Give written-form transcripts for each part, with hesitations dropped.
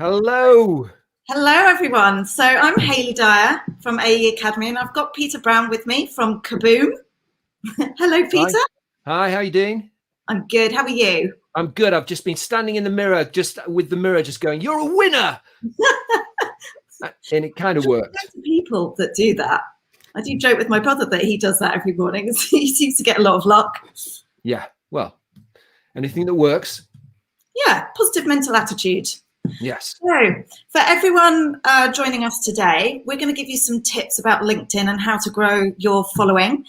Hello. Hello, everyone. So I'm Hayley Dyer from AE Academy, and I've got Peter Brown with me from Kaboom. Hello, Peter. Hi, how you doing? I'm good. How are you? I'm good. I've just been standing in the mirror, just going, "You're a winner," and it kind of worked. People that do that. I do joke with my brother that he does that every morning. He seems to get a lot of luck. Yeah. Well, anything that works. Yeah, positive mental attitude. Yes. So, for everyone joining us today, we're going to give you some tips about LinkedIn and how to grow your following.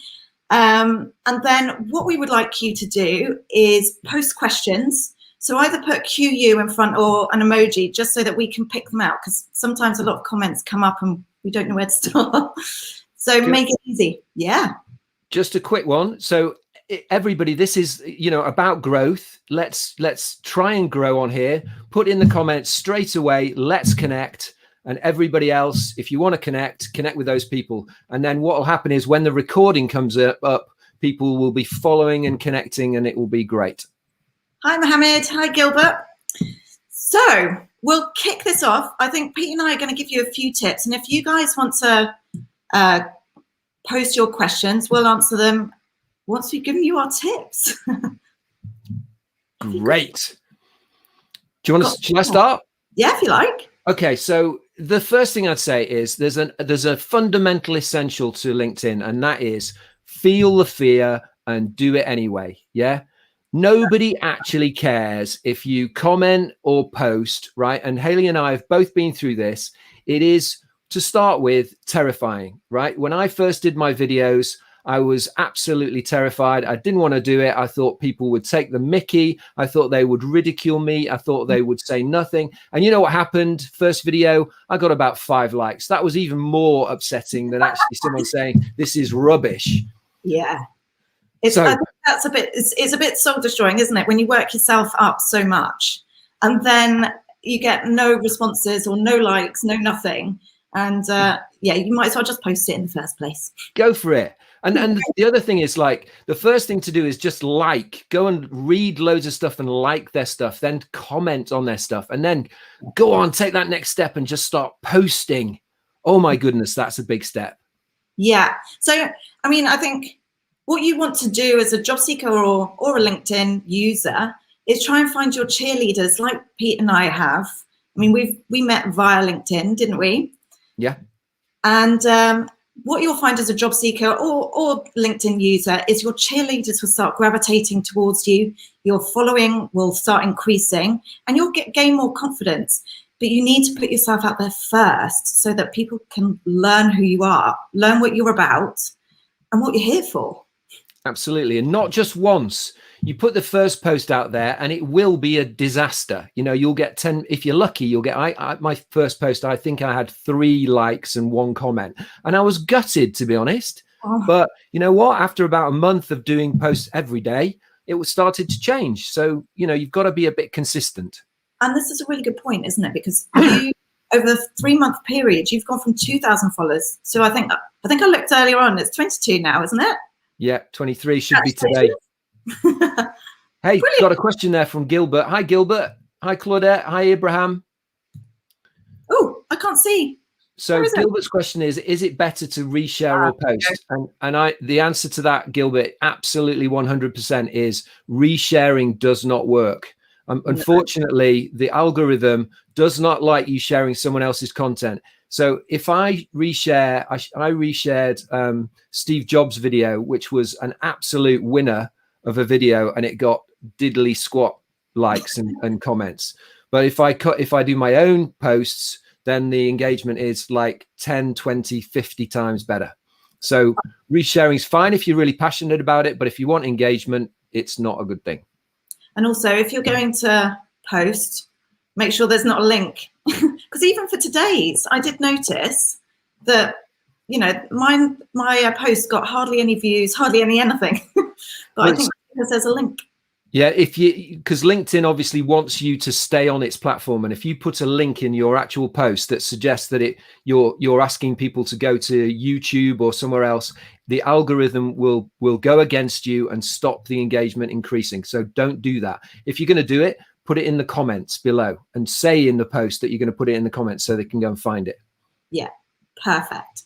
And then what we would like you to do is post questions. So either put QU in front or an emoji, just so that we can pick them out, because sometimes a lot of comments come up and we don't know where to start. So make it easy. Yeah. Just a quick one. So everybody, this is, about growth. Let's try and grow on here. Put in the comments straight away. Let's connect. And everybody else, if you want to connect with those people. And then what will happen is when the recording comes up, people will be following and connecting, and it will be great. Hi, Mohammed. Hi, Gilbert. So we'll kick this off. I think Pete and I are going to give you a few tips. And if you guys want to post your questions, we'll answer them once we've given you our tips. Great. Shall I start? Yeah, if you like. Okay, so the first thing I'd say is there's a fundamental essential to LinkedIn, and that is feel the fear and do it anyway. Yeah. Nobody actually cares if you comment or post, right? And Hayley and I have both been through this. It is, to start with, terrifying, right? When I first did my videos, I was absolutely terrified. I didn't want to do it. I thought people would take the mickey. I thought they would ridicule me. I thought they would say nothing. And you know what happened? First video, I got about 5 likes. That was even more upsetting than actually someone saying, "This is rubbish." Yeah. I think that's it's a bit soul destroying, isn't it? When you work yourself up so much and then you get no responses or no likes, no nothing. And you might as well just post it in the first place. Go for it. And the other thing is, like, the first thing to do is just go and read loads of stuff and like their stuff, then comment on their stuff, and then go on, take that next step and just start posting. Oh my goodness, that's a big step. Yeah. So, I mean, I think what you want to do as a job seeker or a LinkedIn user is try and find your cheerleaders, like Pete and I have. I mean, we met via LinkedIn, didn't we? Yeah. And what you'll find as a job seeker or LinkedIn user is your cheerleaders will start gravitating towards you. Your following will start increasing, and you'll gain more confidence. But you need to put yourself out there first so that people can learn who you are, learn what you're about and what you're here for. Absolutely. And not just once. You put the first post out there and it will be a disaster. You'll get 10, if you're lucky, you'll get, my first post, I think I had 3 likes and 1 comment, and I was gutted, to be honest. Oh. But you know what? After about a month of doing posts every day, it started to change. So, you've got to be a bit consistent. And this is a really good point, isn't it? Because you, over the 3-month period, you've gone from 2,000 followers. So I think I looked earlier on, it's 22 now, isn't it? Yeah, 23 should be today. Hey, brilliant. Got a question there from Gilbert. Hi, Gilbert. Hi, Claudette. Hi, Abraham. Oh, I can't see. So Gilbert's question is it better to reshare or post? And the answer to that, Gilbert, absolutely 100% is resharing does not work. Unfortunately, the algorithm does not like you sharing someone else's content. So if I reshare, I reshared Steve Jobs' video, which was an absolute winner of a video, and it got diddly squat likes and comments. But if I do my own posts, then the engagement is like 10, 20, 50 times better. So resharing is fine if you're really passionate about it, but if you want engagement, it's not a good thing. And also, if you're going to post, make sure there's not a link. Because even for today's, I did notice that, my post got hardly any views, hardly anything. But I think because there's a link. Yeah, because LinkedIn obviously wants you to stay on its platform, and if you put a link in your actual post that suggests that you're asking people to go to YouTube or somewhere else, the algorithm will go against you and stop the engagement increasing. So don't do that. If you're going to do it, put it in the comments below and say in the post that you're going to put it in the comments so they can go and find it. Yeah, perfect.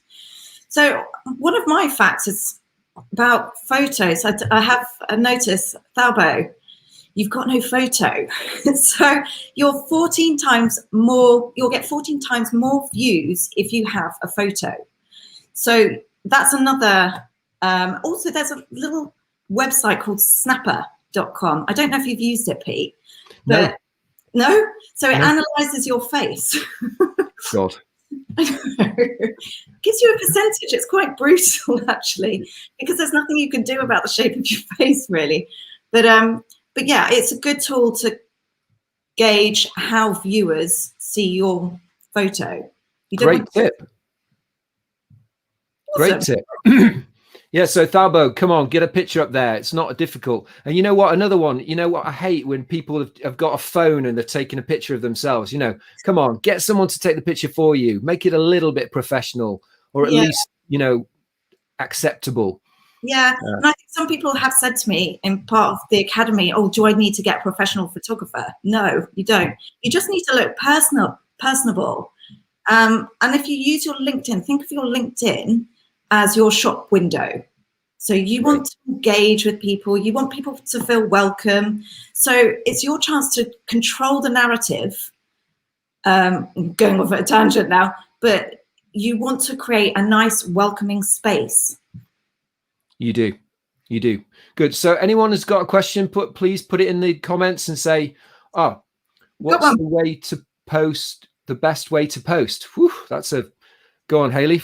So one of my facts is about photos. I have a notice, Thalbo, you've got no photo. So you'll get 14 times more views if you have a photo. So that's another, also there's a little website called snapper.com. I don't know if you've used it, Pete. But no? So it analyzes your face. God. Gives you a percentage. It's quite brutal, actually, because there's nothing you can do about the shape of your face, really. But yeah, it's a good tool to gauge how viewers see your photo. Great tip. Awesome. Great tip. Yeah, so Thalbo, come on, get a picture up there. It's not difficult. And you know what? Another one, you know what I hate when people have got a phone and they're taking a picture of themselves. You know, come on, get someone to take the picture for you. Make it a little bit professional, or at least, you know, acceptable. Yeah, and I think some people have said to me in part of the academy, oh, do I need to get a professional photographer? No, you don't. You just need to look personable. And if you use your LinkedIn, think of your LinkedIn as your shop window. So you want to engage with people, you want people to feel welcome. So it's your chance to control the narrative. I'm going off at a tangent now, but you want to create a nice welcoming space. You do. You do. Good. So anyone has got a question, please put it in the comments and say, oh, what's the way to post, the best way to post? Whew, go on, Hayley.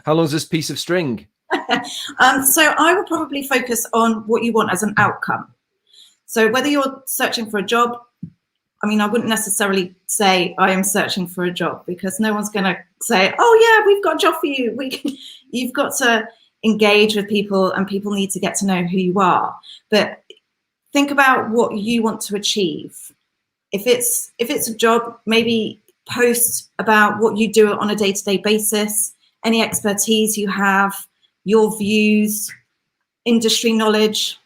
How long is this piece of string? So I will probably focus on what you want as an outcome. So whether you're searching for a job, I mean, I wouldn't necessarily say I am searching for a job, because no one's going to say, oh yeah, we've got a job for you. You've got to engage with people, and people need to get to know who you are. But think about what you want to achieve. If it's a job, maybe post about what you do on a day-to-day basis, any expertise you have, your views, industry knowledge.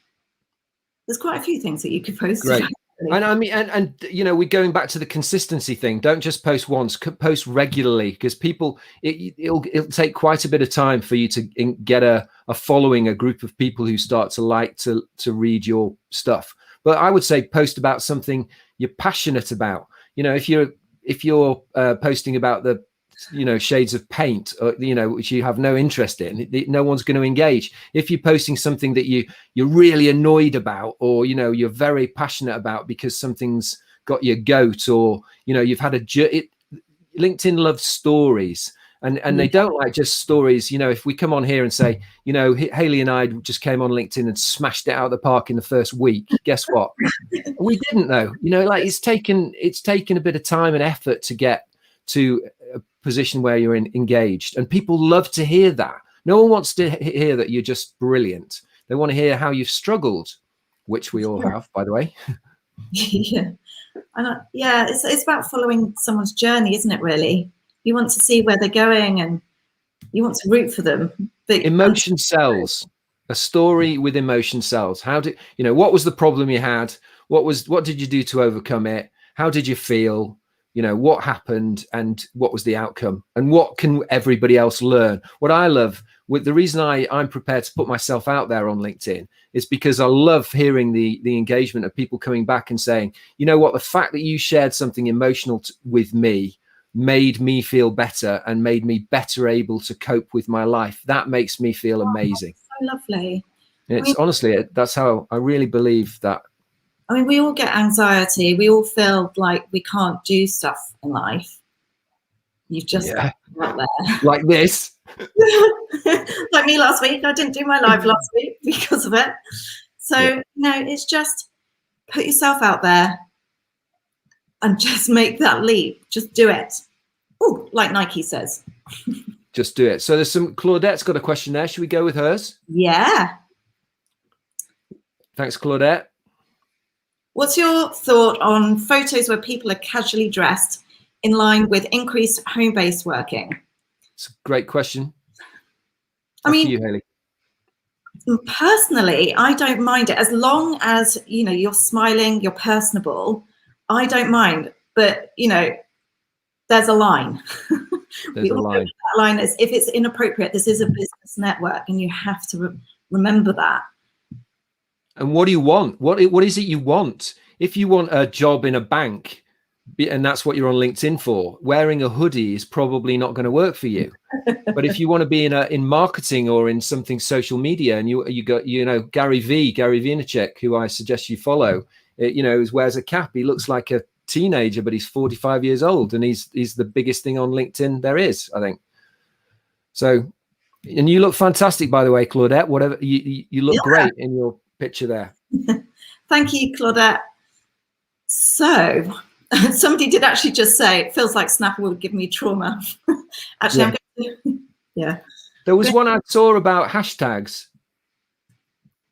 There's quite a few things that you could post. Great. And I mean, and you know, we're going back to the consistency thing. Don't just post once, post regularly, because people, it'll take quite a bit of time for you to get a following, a group of people who start to like to read your stuff. But I would say post about something you're passionate about. You know, if you're posting about the, you know, shades of paint, or, you know, which you have no interest in, no one's going to engage. If you're posting something that you're really annoyed about, or, you know, you're very passionate about because something's got your goat, or, you know, you've had LinkedIn loves stories, and they don't like just stories. You know, if we come on here and say, you know, Hayley and I just came on LinkedIn and smashed it out of the park in the first week, guess what? We didn't know. You know, like it's taken a bit of time and effort to get to a position where you're engaged, and people love to hear that. No one wants to hear that you're just brilliant. They want to hear how you've struggled, which we all have, by the way. Yeah, and it's about following someone's journey, isn't it? Really, you want to see where they're going, and you want to root for them. But emotion sells. A story with emotion sells. What was the problem you had? What did you do to overcome it? How did you feel? You know, what happened and what was the outcome, and what can everybody else learn? What I love, with the reason I'm prepared to put myself out there on LinkedIn, is because I love hearing the engagement of people coming back and saying, you know what, the fact that you shared something emotional with me made me feel better and made me better able to cope with my life. That makes me feel amazing. So lovely. Honestly, that's how I really believe that. I mean, we all get anxiety. We all feel like we can't do stuff in life. You've just got out there. Like this. Like me last week. I didn't do my live last week because of it. So, it's just put yourself out there and just make that leap. Just do it. Oh, like Nike says. Just do it. So Claudette's got a question there. Should we go with hers? Yeah. Thanks, Claudette. What's your thought on photos where people are casually dressed in line with increased home-based working? It's a great question. I mean, you, Hayley. Personally, I don't mind it as long as, you're smiling, you're personable. I don't mind, but you know, there's a line. There's a line. That line is, if it's inappropriate, this is a business network, and you have to remember that. And what do you want? What is it you want? If you want a job in a bank, and that's what you're on LinkedIn for, wearing a hoodie is probably not going to work for you. But if you want to be in marketing or in something social media, and you got, you know, Gary Vaynerchuk, who I suggest you follow, you know, wears a cap. He looks like a teenager, but he's 45 years old, and he's the biggest thing on LinkedIn there is, I think. So, and you look fantastic, by the way, Claudette. Whatever you look great in your picture there. Thank you, Claudette. So somebody did actually just say, it feels like Snapper will give me trauma. Actually, yeah. There was one I saw about hashtags.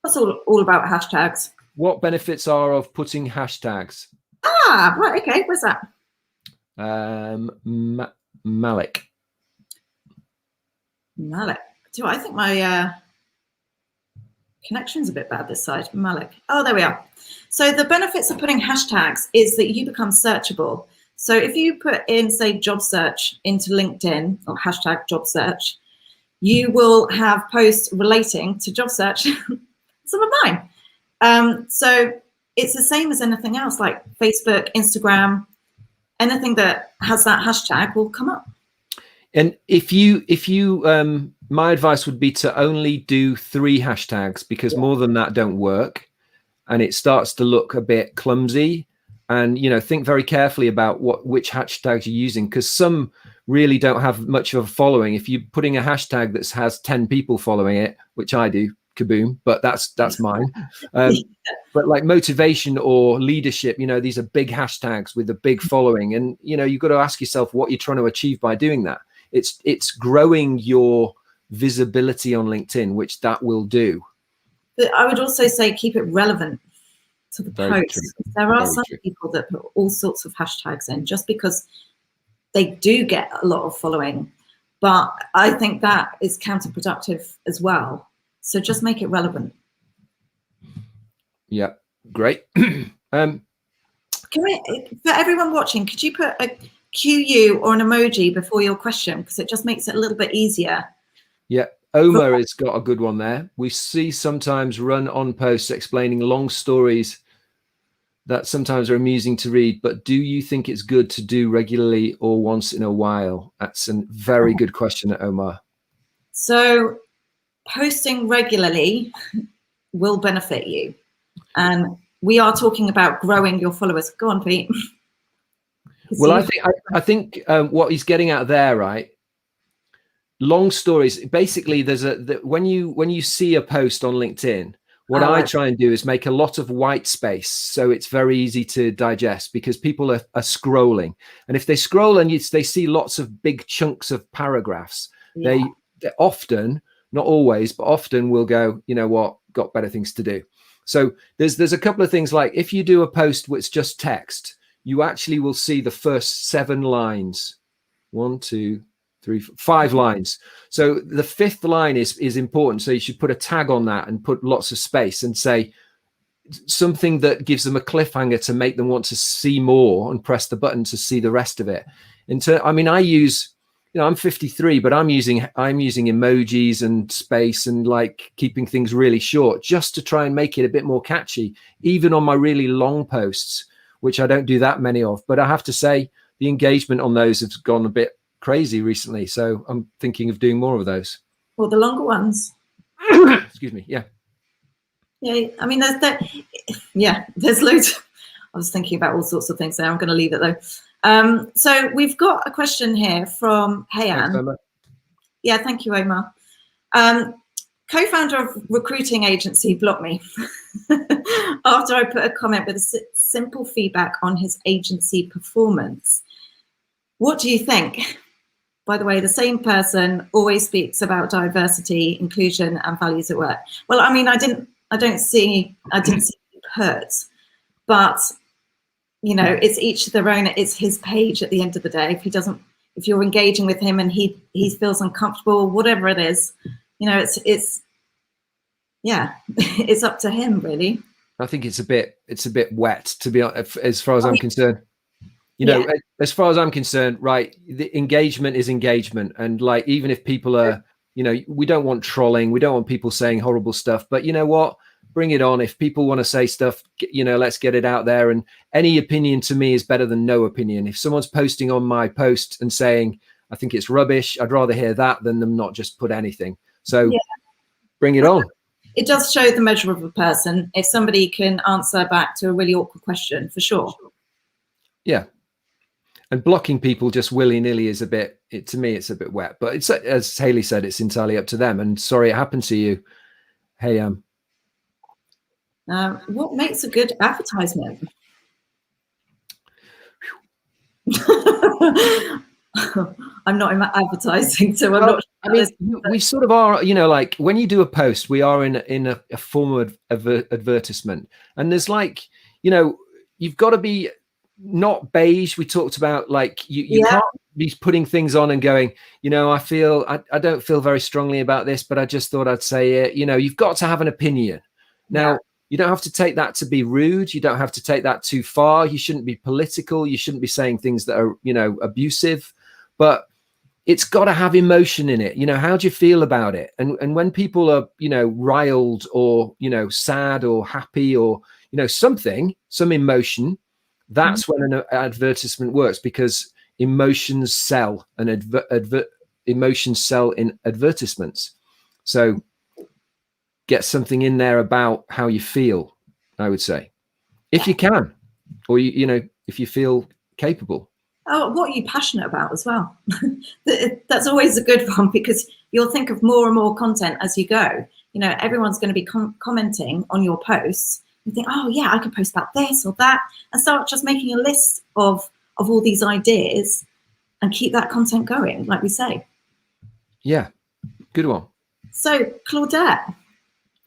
What's all about hashtags? What benefits are of putting hashtags? Ah, right, okay. Where's that? Malik. I think my connection's a bit bad this side. Malik. Oh, there we are. So the benefits of putting hashtags is that you become searchable. So if you put in, say, job search into LinkedIn, or hashtag job search, you will have posts relating to job search, some of mine. So it's the same as anything else, like Facebook, Instagram, anything that has that hashtag will come up. And if you my advice would be to only do 3 hashtags, because more than that don't work, and it starts to look a bit clumsy. And, you know, think very carefully about which hashtags you're using, because some really don't have much of a following. If you're putting a hashtag that has 10 people following it, which I do, kaboom, but that's mine. But like motivation or leadership, you know, these are big hashtags with a big following, and, you know, you've got to ask yourself what you're trying to achieve by doing that. It's growing your visibility on LinkedIn, which that will do. But I would also say keep it relevant to the post. There are some people that put all sorts of hashtags in just because they do get a lot of following, but I think that is counterproductive as well. So just make it relevant. Yeah, great. Can we, for everyone watching, could you put a QU or an emoji before your question, because it just makes it a little bit easier? Yeah, Omar has got a good one there. We see sometimes run on posts explaining long stories that sometimes are amusing to read, but do you think it's good to do regularly or once in a while? That's a very good question, Omar. So posting regularly will benefit you. And we are talking about growing your followers. Go on, Pete. Well, I think what he's getting at there, right? Long stories. Basically, when you see a post on LinkedIn, what I try and do is make a lot of white space, so it's very easy to digest, because people are scrolling, and if they scroll and they see lots of big chunks of paragraphs, they often, not always, but often will go, you know what, got better things to do. So there's a couple of things, like if you do a post which just text, you actually will see the first 7 lines. 1, 2, 3, 5 lines. So the 5th line is important. So you should put a tag on that and put lots of space and say something that gives them a cliffhanger to make them want to see more and press the button to see the rest of it. I mean, I use, you know, I'm 53, but I'm using emojis and space and like keeping things really short just to try and make it a bit more catchy, even on my really long posts, which I don't do that many of. But I have to say the engagement on those has gone a bit crazy recently, so I'm thinking of doing more of those. Well, the longer ones. Excuse me. Yeah. I mean, there's loads. I was thinking about all sorts of things there. I'm going to leave it though. So we've got a question here from Hayan. Yeah, thank you, Omar. Co-founder of recruiting agency blocked me after I put a comment with a simple feedback on his agency performance. What do you think? By the way, the same person always speaks about diversity, inclusion, and values at work. Well, I mean, I didn't see it put, but you know, it's each their own. It's his page at the end of the day. If you're engaging with him and he feels uncomfortable, whatever it is, you know, it's it's up to him really. I think it's a bit wet, to be honest, as far as I'm concerned. You Yeah. know, as far as I'm concerned, right, the engagement is engagement. And like, even if people are, you know, we don't want trolling, we don't want people saying horrible stuff, but you know what, bring it on. If people want to say stuff, you know, let's get it out there. And any opinion to me is better than no opinion. If someone's posting on my post and saying, I think it's rubbish, I'd rather hear that than them not just put anything. So Yeah. Bring it on. It does show the measure of a person if somebody can answer back to a really awkward question, for sure. Yeah. And blocking people just willy-nilly is a bit, to me, it's a bit wet. But it's, as Hayley said, it's entirely up to them. And sorry it happened to you. Hey, what makes a good advertisement? I'm not in advertising, so I'm not sure. I mean, we sort of are, you know, like when you do a post, we are in a form of advertisement. And there's like, you know, you've got to be not beige. We talked about like you can't be putting things on and going, you know, I don't feel very strongly about this, but I just thought I'd say it. You know, you've got to have an opinion. Now, you don't have to take that to be rude. You don't have to take that too far. You shouldn't be political. You shouldn't be saying things that are, you know, abusive, but it's got to have emotion in it. You know, how do you feel about it? And when people are, you know, riled or, you know, sad or happy or, you know, some emotion, that's when an advertisement works, because emotions sell, and emotions sell in advertisements. So get something in there about how you feel, I would say, if you can, or you know, if you feel capable. Oh, what are you passionate about as well? That's always a good one, because you'll think of more and more content as you go. You know, everyone's going to be commenting on your posts. You think, oh yeah, I could post about this or that, and start just making a list of all these ideas and keep that content going, like we say. Yeah, good one. So Claudette,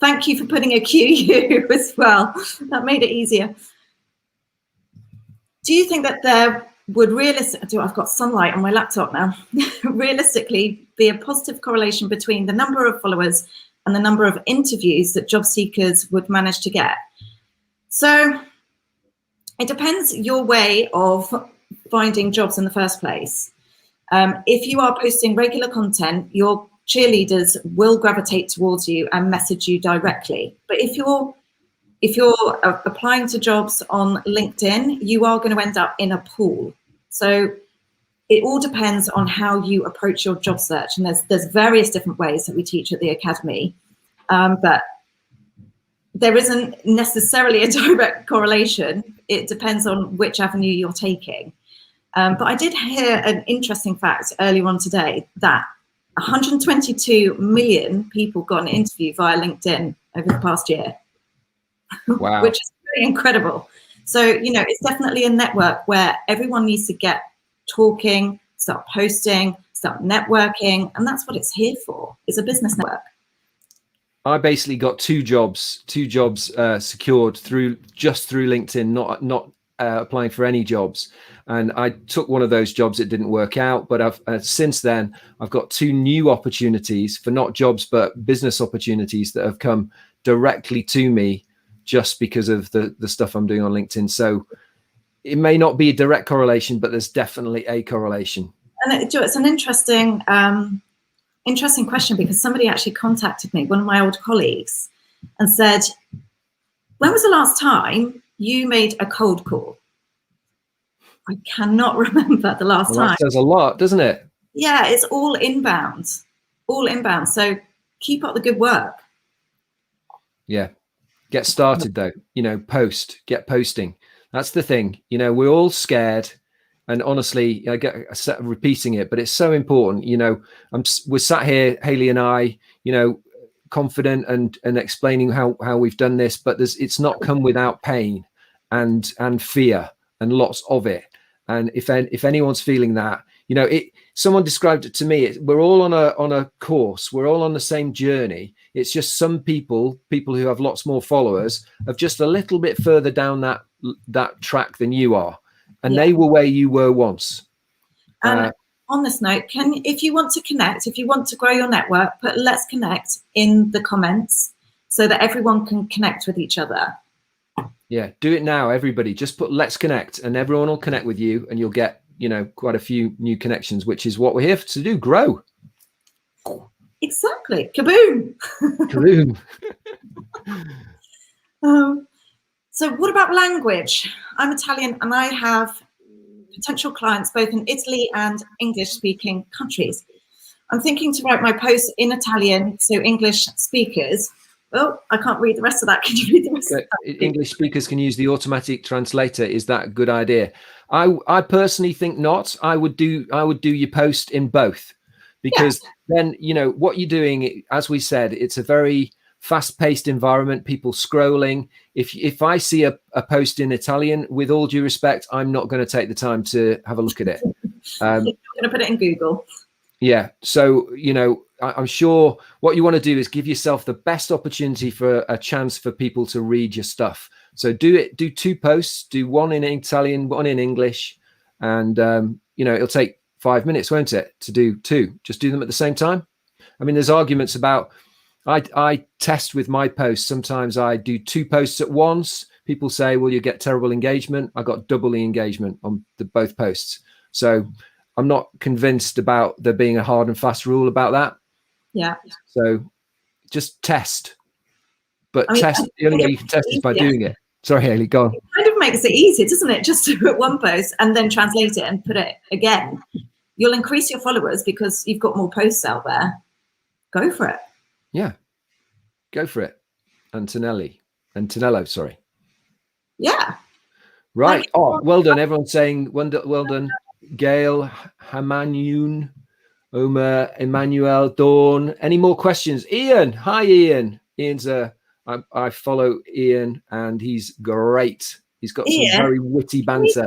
thank you for putting a QU as well. That made it easier. Do you think that there would I've got sunlight on my laptop now, realistically be a positive correlation between the number of followers and the number of interviews that job seekers would manage to get? So it depends your way of finding jobs in the first place. If you are posting regular content, your cheerleaders will gravitate towards you and message you directly. But if you're applying to jobs on LinkedIn, you are going to end up in a pool. So it all depends on how you approach your job search. And there's various different ways that we teach at the Academy, but there isn't necessarily a direct correlation. It depends on which avenue you're taking. But I did hear an interesting fact earlier on today that 122 million people got an interview via LinkedIn over the past year. Wow. Which is pretty incredible. So, you know, it's definitely a network where everyone needs to get talking, start posting, start networking. And that's what it's here for. It's a business network. I basically got two jobs secured through LinkedIn, not applying for any jobs. And I took one of those jobs. It didn't work out, but I've since then I've got two new opportunities, for not jobs, but business opportunities, that have come directly to me just because of the stuff I'm doing on LinkedIn. So it may not be a direct correlation, but there's definitely a correlation. And it's an interesting question, because somebody actually contacted me, one of my old colleagues, and said, when was the last time you made a cold call? I cannot remember the last time. That says a lot, doesn't it? Yeah, it's all inbound. So keep up the good work. Yeah. Get started though, you know, get posting. That's the thing. You know, we're all scared. And honestly, I get repeating it, but it's so important. You know, we're sat here, Hayley and I, you know, confident and explaining how we've done this, but it's not come without pain and fear, and lots of it. And if anyone's feeling that, you know, someone described it to me. We're all on a course. We're all on the same journey. It's just some people who have lots more followers are just a little bit further down that track than you are. And they were where you were once. And on this note, if you want to connect, if you want to grow your network, put "let's connect" in the comments so that everyone can connect with each other. Yeah, do it now, everybody. Just put "Let's connect," and everyone will connect with you, and you'll get, quite a few new connections, which is what we're here to do: grow. Exactly. Kaboom. Kaboom. So what about language? I'm Italian and I have potential clients both in Italy and English-speaking countries. I'm thinking to write my posts in Italian, so English speakers. Oh, I can't read the rest of that. Can you read the rest of that? English speakers can use the automatic translator. Is that a good idea? I personally think not. I would do your post in both, because then what you're doing, as we said, it's a very fast-paced environment, people scrolling. If I see a post in Italian, with all due respect, I'm not going to take the time to have a look at it. I'm going to put it in Google. Yeah. So, I'm sure what you want to do is give yourself the best opportunity for a chance for people to read your stuff. So do 2 posts, do one in Italian, one in English, and, it'll take 5 minutes, won't it, to do 2? Just do them at the same time. I mean, there's arguments about, I test with my posts. Sometimes I do 2 posts at once. People say, well, you get terrible engagement. I got double the engagement on both posts. So I'm not convinced about there being a hard and fast rule about that. Yeah. So just test. But the only way you can test is by doing it. Sorry, Hayley, go on. It kind of makes it easier, doesn't it? Just to put one post and then translate it and put it again. You'll increase your followers because you've got more posts out there. Go for it. Yeah. Go for it. Antonello, sorry. Yeah. Right. Oh, well done. Everyone's saying well done. Gail, Hamanun, Omer, Emmanuel, Dawn. Any more questions? Ian. Hi, Ian. Ian's I follow Ian and he's great. He's got some very witty banter.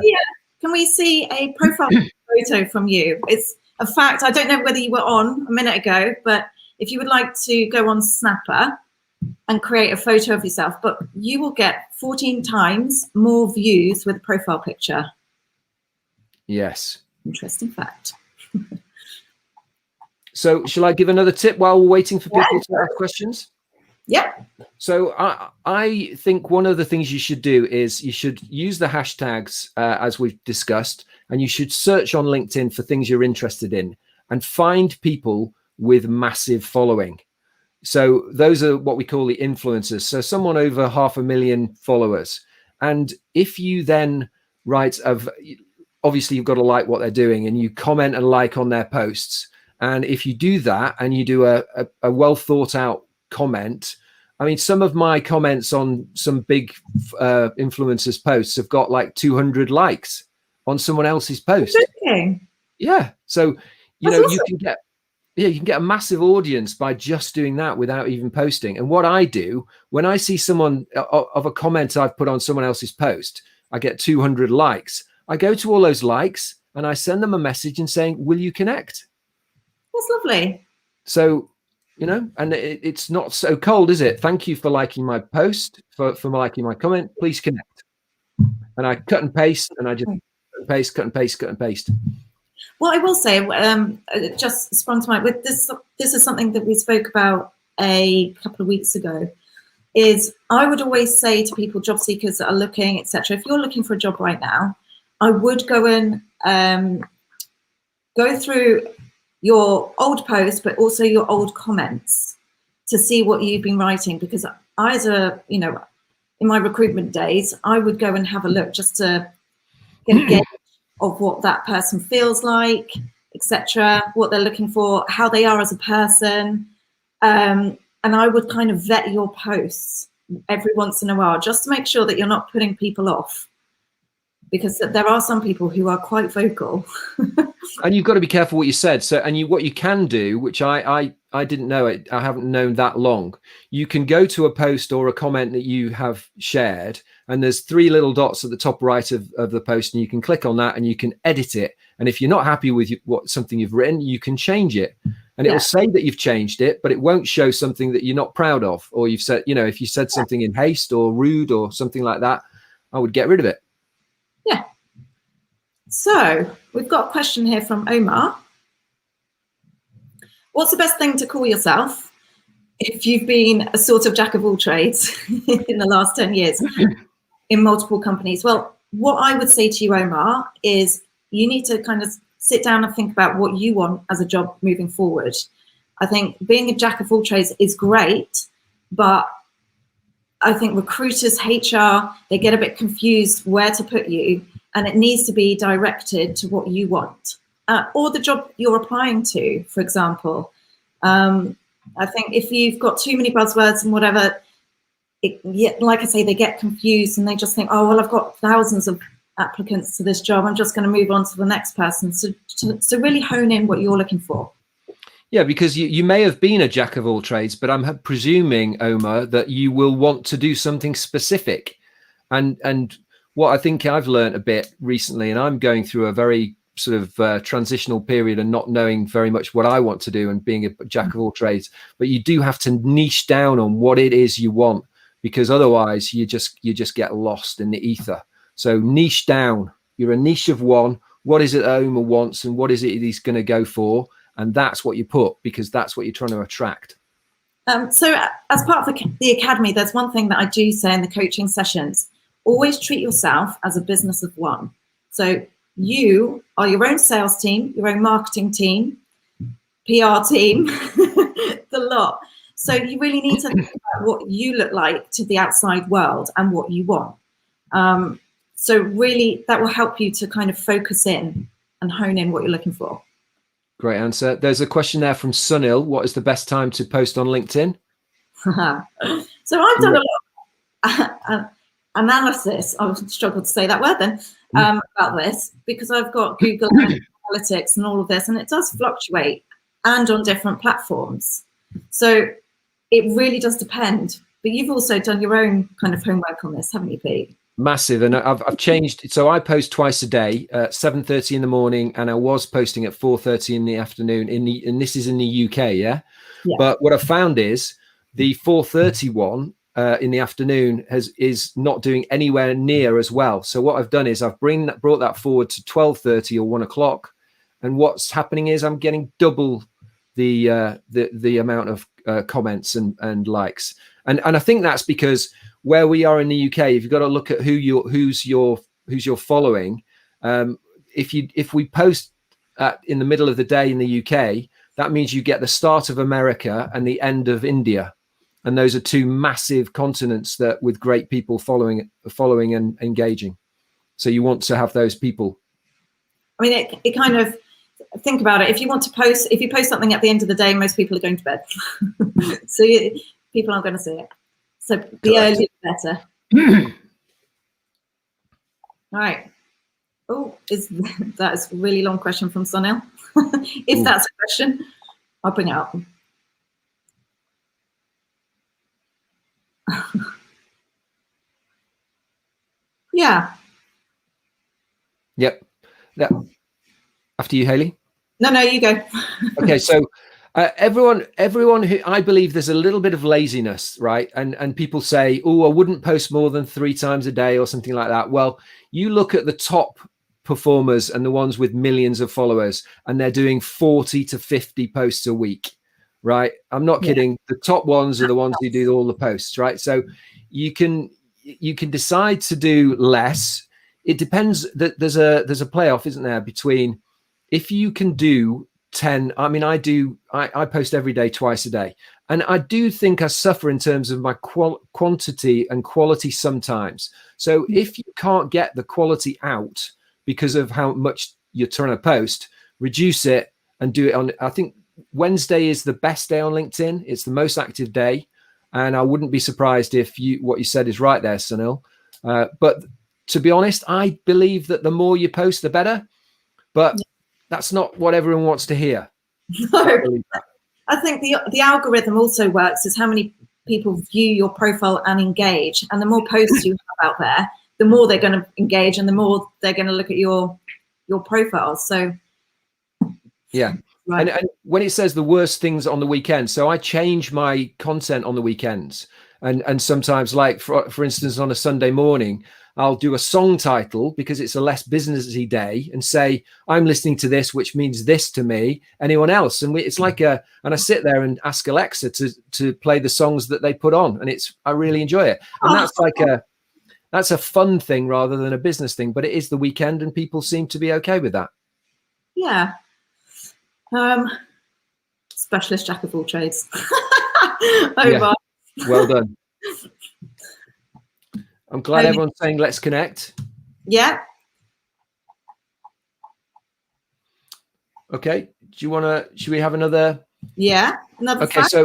Can we see a profile photo from you? It's a fact. I don't know whether you were on a minute ago, but if you would like to go on Snapper and create a photo of yourself, but you will get 14 times more views with a profile picture. Yes. Interesting fact. So shall I give another tip while we're waiting for people to ask questions? Yeah. So I think one of the things you should do is you should use the hashtags as we've discussed, and you should search on LinkedIn for things you're interested in and find people with massive following. So those are what we call the influencers. So someone over 500,000 followers. And if you then write obviously you've got to like what they're doing and you comment and like on their posts. And if you do that and you do a well thought out comment, I mean, some of my comments on some big influencers posts have got like 200 likes on someone else's post. Okay. Yeah. So, That's awesome. you can get a massive audience by just doing that without even posting. And what I do when I see someone of a comment I've put on someone else's post, I get 200 likes. I go to all those likes and I send them a message and saying, will you connect? That's lovely. So, and it's not so cold, is it? Thank you for liking my post, for liking my comment. Please connect. And I cut and paste, and I just cut and paste. Well, I will say, it just sprung to mind with this. This is something that we spoke about a couple of weeks ago. Is I would always say to people, job seekers that are looking, etc. If you're looking for a job right now, I would go and go through your old posts, but also your old comments to see what you've been writing. Because I, in my recruitment days, I would go and have a look just to get a gauge of what that person feels like, etc., what they're looking for, how they are as a person. And I would kind of vet your posts every once in a while just to make sure that you're not putting people off. Because there are some people who are quite vocal. And you've got to be careful what you said. So, what you can do, which I didn't know it, I haven't known that long. You can go to a post or a comment that you have shared, and there's 3 little dots at the top right of the post, and you can click on that and you can edit it. And if you're not happy with something you've written, you can change it. And it will say that you've changed it, but it won't show something that you're not proud of. Or you've said, if you said something in haste or rude or something like that, I would get rid of it. Yeah. So we've got a question here from Omar. What's the best thing to call yourself if you've been a sort of jack of all trades in the last 10 years? in multiple companies. Well, what I would say to you, Omar, is you need to kind of sit down and think about what you want as a job moving forward. I think being a jack of all trades is great, but I think recruiters, HR, they get a bit confused where to put you, and it needs to be directed to what you want, or the job you're applying to, for example. I think if you've got too many buzzwords and whatever, like I say, they get confused and they just think, oh, well, I've got thousands of applicants to this job. I'm just going to move on to the next person. So really hone in what you're looking for. Yeah, because you may have been a jack of all trades, but I'm presuming, Omar, that you will want to do something specific. And what I think I've learned a bit recently, and I'm going through a very sort of transitional period and not knowing very much what I want to do and being a jack of all trades, but you do have to niche down on what it is you want, because otherwise you just get lost in the ether. So niche down. You're a niche of one. What is it Omar wants and what is it he's going to go for? And that's what you put, because that's what you're trying to attract. So as part of the academy, there's one thing that I do say in the coaching sessions: always treat yourself as a business of one. So you are your own sales team, your own marketing team, PR team, the lot. So you really need to think about what you look like to the outside world and what you want. So really that will help you to kind of focus in and hone in what you're looking for. Great answer. There's a question there from Sunil. What is the best time to post on LinkedIn? So I've done a lot of analysis. I struggled to say that word then, about this, because I've got Google Analytics and all of this, and it does fluctuate and on different platforms. So it really does depend. But you've also done your own kind of homework on this, haven't you, Pete? Massive. And I've changed. So I post twice a day, 7:30 in the morning, and I was posting at 4:30 in the afternoon. And this is in the UK, yeah? But what I found is the 4:30 one in the afternoon is not doing anywhere near as well. So what I've done is I've brought that forward to 12:30 or 1 o'clock, and what's happening is I'm getting double the amount of comments and likes, and I think that's because where we are in the UK, if you've got to look at who's you're following. If we post in the middle of the day in the UK, that means you get the start of America and the end of India, and those are two massive continents that with great people following and engaging. So you want to have those people. I mean, it kind of, think about it. If you post something at the end of the day, most people are going to bed, so people aren't going to see it. So the earlier the better. All right. Oh, that's a really long question from Sunil. If that's a question, I'll bring it up. Yeah. Yep. After you, Hayley. No, you go. Okay, so everyone who, I believe there's a little bit of laziness, right? And people say, oh, I wouldn't post more than 3 times a day or something like that. Well, you look at the top performers and the ones with millions of followers, and they're doing 40 to 50 posts a week, right? I'm not kidding. The top ones are the ones who do all the posts, right? So you can decide to do less. It depends. That there's a playoff, isn't there, between if you can do 10. I mean, I post every day, twice a day, and I do think I suffer in terms of my quantity and quality sometimes. So if you can't get the quality out because of how much you're trying to post, reduce it and do it on, I think Wednesday is the best day on LinkedIn. It's the most active day, and I wouldn't be surprised if what you said is right there, Sunil. But to be honest, I believe that the more you post, the better. But that's not what everyone wants to hear. No, I think the algorithm also works is how many people view your profile and engage. And the more posts you have out there, the more they're going to engage and the more they're going to look at your profile. So, yeah. Right. And when it says the worst things on the weekend, so I change my content on the weekends. And sometimes, like, for instance, on a Sunday morning, I'll do a song title because it's a less businessy day and say, I'm listening to this, which means this to me, anyone else? And it's like and I sit there and ask Alexa to play the songs that they put on. And I really enjoy it. And that's like that's a fun thing rather than a business thing, but it is the weekend and people seem to be okay with that. Yeah. Specialist jack of all trades. Yeah. Well done. I'm glad everyone's saying let's connect. Yeah. Okay. Should we have another? Yeah. Another okay. fact.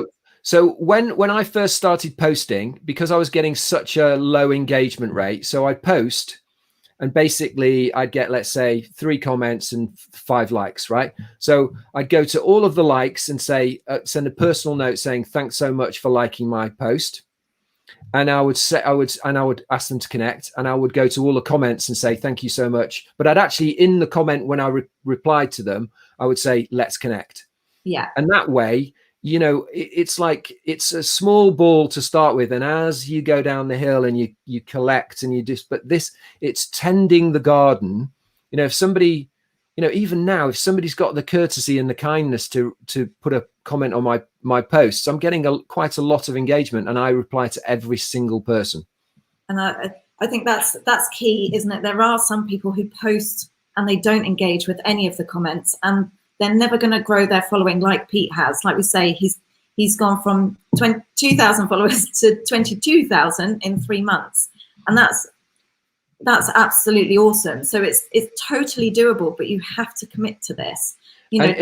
So when I first started posting, because I was getting such a low engagement rate, so I'd post and basically I'd get, let's say, 3 comments and 5 likes, right? So I'd go to all of the likes and say, send a personal note saying, thanks so much for liking my post. And I would ask them to connect, and I would go to all the comments and say, thank you so much. But I'd actually, in the comment, when I replied to them, I would say, let's connect. Yeah. And that way, you know, it's like, it's a small ball to start with. And as you go down the hill and you collect and you just, but it's tending the garden. You know, if somebody, you know, even now, if somebody's got the courtesy and the kindness to put a comment on my posts, I'm getting quite a lot of engagement, and I reply to every single person. And I think that's key, isn't it? There are some people who post and they don't engage with any of the comments, and they're never going to grow their following like Pete has. Like we say, he's gone from 2,000 followers to 22,000 in 3 months, and that's absolutely awesome. So it's totally doable, but you have to commit to this. You know,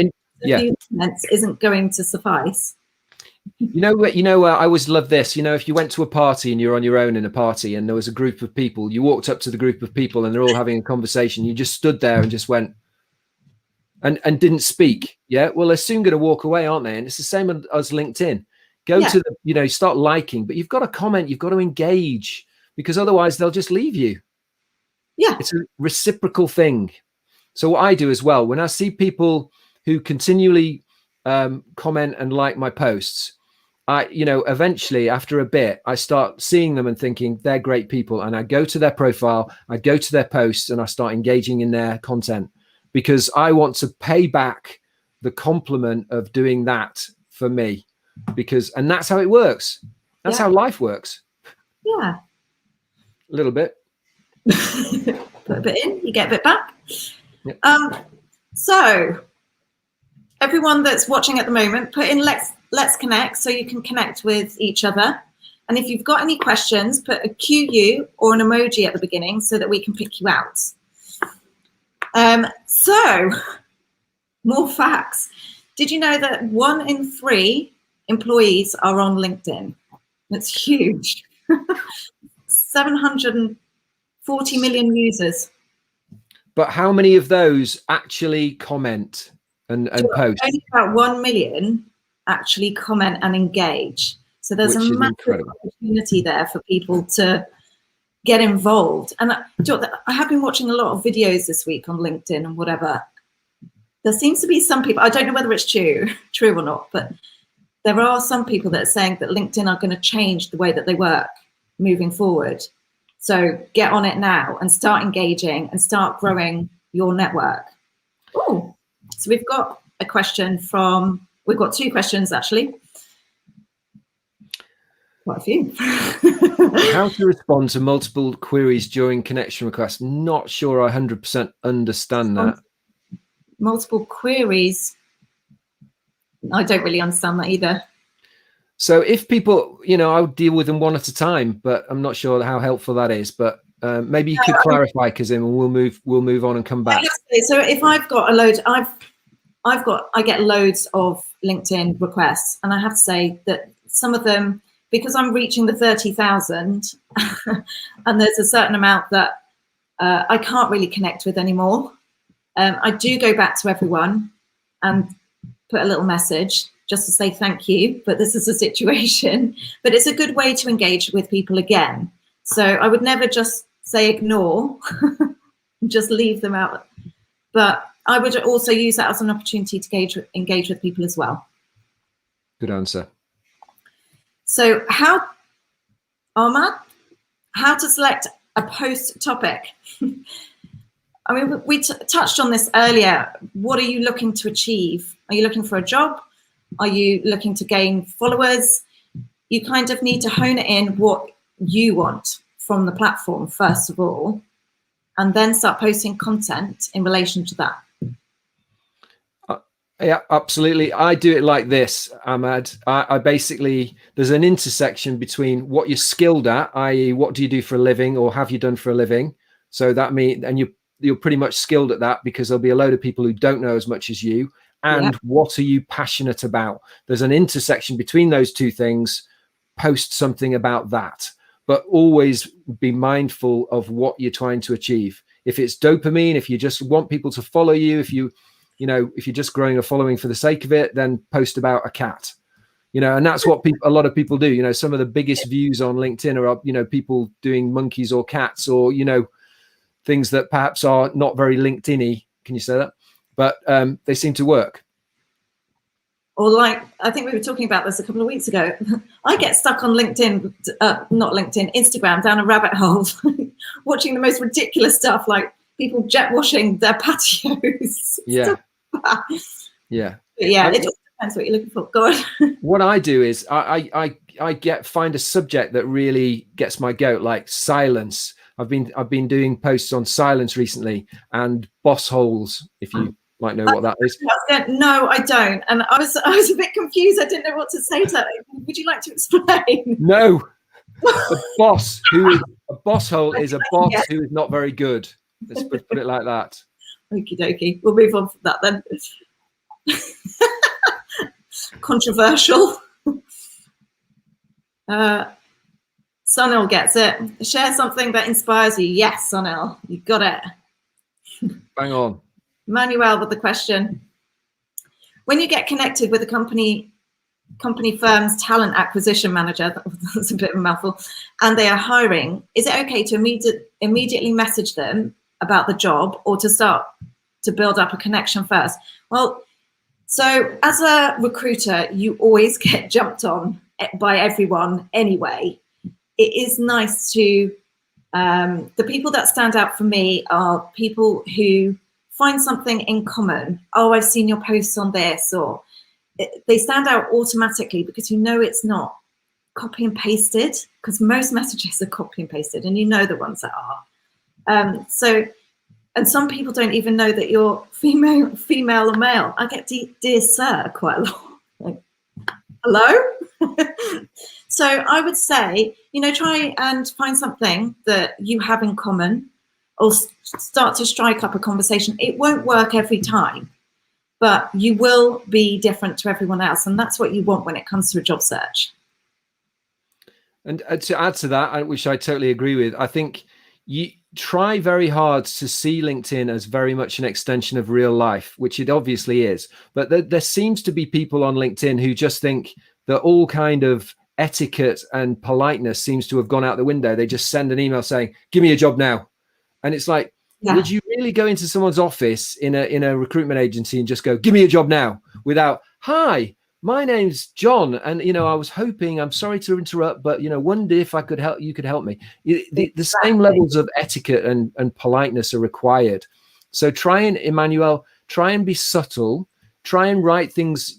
a few comments isn't going to suffice. You know, I always love this. You know, if you went to a party and you're on your own in a party and there was a group of people, you walked up to the group of people and they're all having a conversation. You just stood there and just went and didn't speak. Yeah. Well, they're soon going to walk away, aren't they? And it's the same as LinkedIn. Go to the, you know, start liking, but you've got to comment, you've got to engage, because otherwise they'll just leave you. Yeah. It's a reciprocal thing. So what I do as well, when I see people who continually comment and like my posts, you know, eventually after a bit, I start seeing them and thinking they're great people. And I go to their profile, I go to their posts, and I start engaging in their content, because I want to pay back the compliment of doing that for me, and that's how it works. That's how life works. Yeah. A little bit. Put a bit in, you get a bit back. Yep. So everyone that's watching at the moment, put in let's connect so you can connect with each other. And if you've got any questions, put a QU or an emoji at the beginning so that we can pick you out. So more facts. Did you know that 1 in 3 employees are on LinkedIn? That's huge. 740 million users. But how many of those actually comment and post? Only about 1 million actually comment and engage. So there's a massive opportunity there for people to get involved. And I have been watching a lot of videos this week on LinkedIn and whatever. There seems to be some people, I don't know whether it's true or not, but there are some people that are saying that LinkedIn are going to change the way that they work moving forward. So get on it now and start engaging and start growing your network. Oh, so we've got a question we've got 2 questions actually. Quite a few. How to respond to multiple queries during connection requests? Not sure I 100% understand that. Multiple queries. I don't really understand that either. So if people, you know, I'll deal with them one at a time, but I'm not sure how helpful that is. But maybe you could clarify, because then we'll move on and come back. So if I've got a load, I get loads of LinkedIn requests, and I have to say that some of them, because I'm reaching the 30,000, and there's a certain amount that I can't really connect with anymore. I do go back to everyone and put a little message just to say thank you, but this is a situation. But it's a good way to engage with people again. So I would never just say ignore, just leave them out. But I would also use that as an opportunity to engage with people as well. Good answer. So Ahmad, how to select a post topic? I mean, we touched on this earlier. What are you looking to achieve? Are you looking for a job? Are you looking to gain followers? You kind of need to hone it in what you want from the platform first of all, and then start posting content in relation to that? Yeah, absolutely. I do it like this, Ahmad. I basically, there's an intersection between what you're skilled at, i.e. what do you do for a living or have you done for a living? So that means, and you're pretty much skilled at that because there'll be a load of people who don't know as much as you. And what are you passionate about? There's an intersection between those two things. Post something about that, but always be mindful of what you're trying to achieve. If it's dopamine, if you just want people to follow you, if you're just growing a following for the sake of it, then post about a cat, and that's what a lot of people do. Some of the biggest views on LinkedIn are, people doing monkeys or cats or, things that perhaps are not very LinkedIn-y. Can you say that? But they seem to work. Or like, I think we were talking about this a couple of weeks ago. I get stuck on LinkedIn, not LinkedIn, Instagram, down a rabbit hole, watching the most ridiculous stuff, like people jet washing their patios. Yeah. Yeah. But yeah, it just depends what you're looking for. Go on. What I do is I find a subject that really gets my goat, like silence. I've been doing posts on silence recently and boss holes, if you might know what that is. No, I don't. And I was a bit confused. I didn't know what to say to that. Would you like to explain? No. A boss hole is a boss who is not very good. Let's put it like that. Okie dokie. We'll move on from that then. Controversial. Sunil gets it. Share something that inspires you. Yes, Sunil, you got it. Bang on. Manuel with the question. When you get connected with a company firm's talent acquisition manager, that's a bit of a mouthful, and they are hiring, is it okay to immediately message them about the job or to start to build up a connection first? Well, so as a recruiter, you always get jumped on by everyone anyway. It is nice to, the people that stand out for me are people who find something in common. Oh, I've seen your posts on this, or they stand out automatically because it's not copy and pasted, because most messages are copy and pasted, and the ones that are. And some people don't even know that you're female or male. I get dear sir quite a lot. Like, hello? So I would say, try and find something that you have in common or start to strike up a conversation. It won't work every time, but you will be different to everyone else. And that's what you want when it comes to a job search. And to add to that, which I totally agree with, I think you try very hard to see LinkedIn as very much an extension of real life, which it obviously is. But there seems to be people on LinkedIn who just think that all kind of etiquette and politeness seems to have gone out the window. They just send an email saying, give me a job now. And it's like, would you really go into someone's office in a recruitment agency and just go, give me a job now, without, hi, my name's John, and I was hoping, I'm sorry to interrupt, but wonder if I could help, you could help me. The same levels of etiquette and politeness are required. So Emmanuel, try and be subtle, try and write things,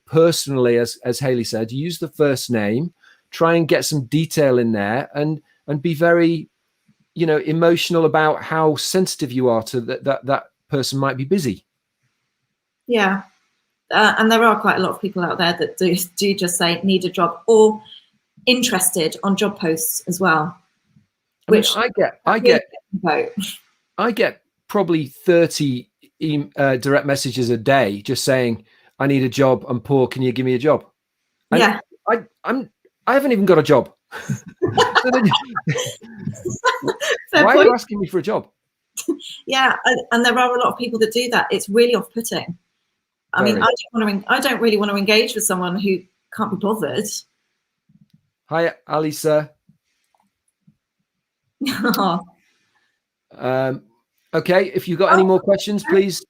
personally, as Hayley said, use the first name, try and get some detail in there, and be very emotional about how sensitive you are to that person might be busy. Yeah. And there are quite a lot of people out there that do just say need a job or interested on job posts as well. Which I get probably 30 direct messages a day just saying, I need a job, I'm poor, can you give me a job? And yeah. I haven't even got a job. Why are you asking me for a job? Yeah, and there are a lot of people that do that. It's really off-putting. I mean, I don't really want to engage with someone who can't be bothered. Hi, Alisa. Okay, if you've got any more questions, please.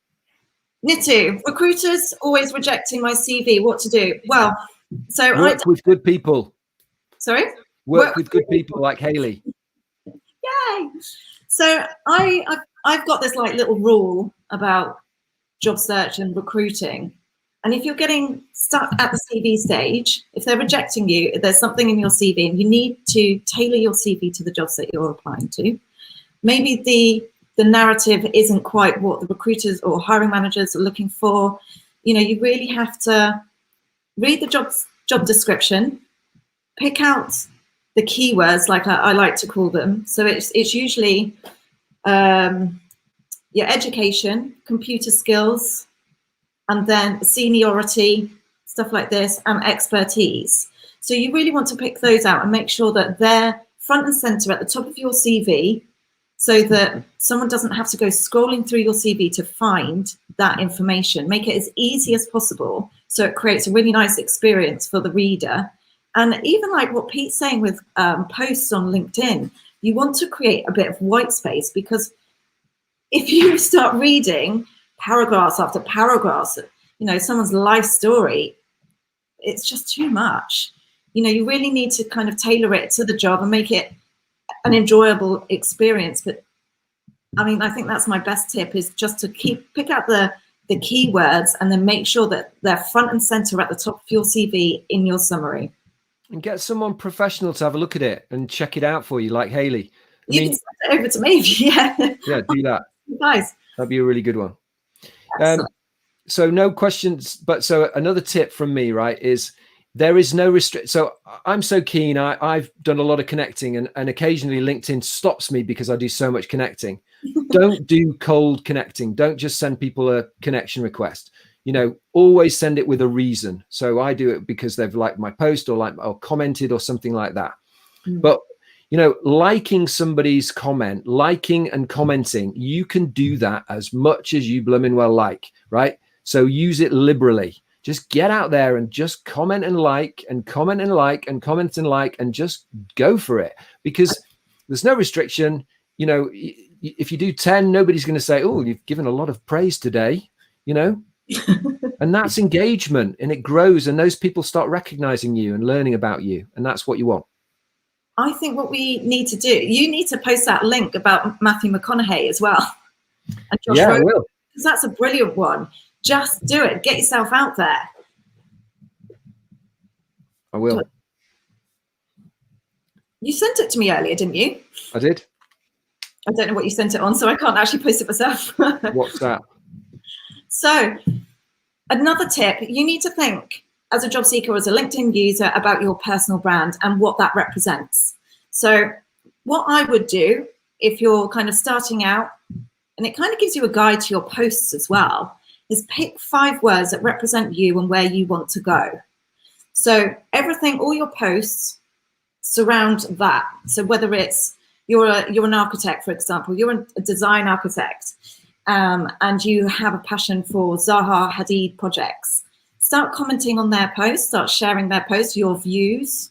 Nitu, recruiters always rejecting my CV. What to do? Well, so work with good people. Sorry? Work with good people like Hayley. Yay! So I've got this like little rule about job search and recruiting, And if you're getting stuck at the CV stage, if they're rejecting you, if there's something in your CV and you need to tailor your CV to the jobs that you're applying to, maybe the narrative isn't quite what the recruiters or hiring managers are looking for. You know, you really have to read the job description, pick out the keywords, like I like to call them. So it's usually your education, computer skills, and then seniority, stuff like this, and expertise. So you really want to pick those out and make sure that they're front and center at the top of your CV, so that someone doesn't have to go scrolling through your CV to find that information. Make it as easy as possible so it creates a really nice experience for the reader. And even like what Pete's saying with posts on LinkedIn, you want to create a bit of white space, because if you start reading paragraphs after paragraphs, you know, someone's life story, it's just too much. You know, you really need to kind of tailor it to the job and make it an enjoyable experience. But I mean, I think that's my best tip, is just to pick out the keywords and then make sure that they're front and center at the top of your CV in your summary. And get someone professional to have a look at it and check it out for you, like Hayley. You can send it over to me. Yeah. Yeah, do that. Nice. That'd be a really good one. So no questions, but so another tip from me, right, is there is no so I'm so keen. I've done a lot of connecting, and occasionally LinkedIn stops me because I do so much connecting. Don't do cold connecting. Don't just send people a connection request. You know, always send it with a reason. So I do it because they've liked my post or commented or something like that. But you know, liking somebody's comment, liking and commenting, you can do that as much as you blooming well like, right? So use it liberally. Just get out there and just comment and like and comment and like and comment and like and just go for it, because there's no restriction. You know, if you do 10, nobody's going to say, oh, you've given a lot of praise today, you know, and that's engagement, and it grows, and those people start recognizing you and learning about you. And that's what you want. I think what we need to do, you need to post that link about Matthew McConaughey as well. And Josh I will. Because that's a brilliant one. Just do it. Get yourself out there. I will. You sent it to me earlier, didn't you? I did. I don't know what you sent it on, so I can't actually post it myself. What's that? So another tip, you need to think as a job seeker, as a LinkedIn user, about your personal brand and what that represents. So what I would do if you're kind of starting out, and it kind of gives you a guide to your posts as well, is pick 5 words that represent you and where you want to go. So everything, all your posts surround that. So whether it's you're an architect, for example, you're a design architect, and you have a passion for Zaha Hadid projects, start commenting on their posts, start sharing their posts, your views,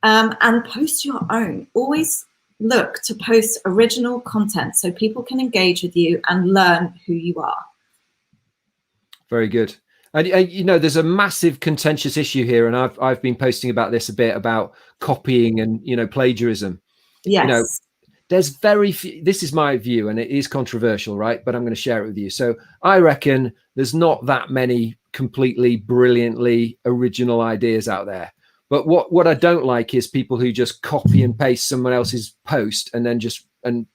and post your own. Always look to post original content so people can engage with you and learn who you are. Very good. And you know, there's a massive contentious issue here, and I've been posting about this a bit, about copying and, you know, plagiarism. Yes. You know, there's very few, this is my view, and it is controversial, right? But I'm going to share it with you. So I reckon there's not that many completely brilliantly original ideas out there. But what I don't like is people who just copy and paste someone else's post and then just and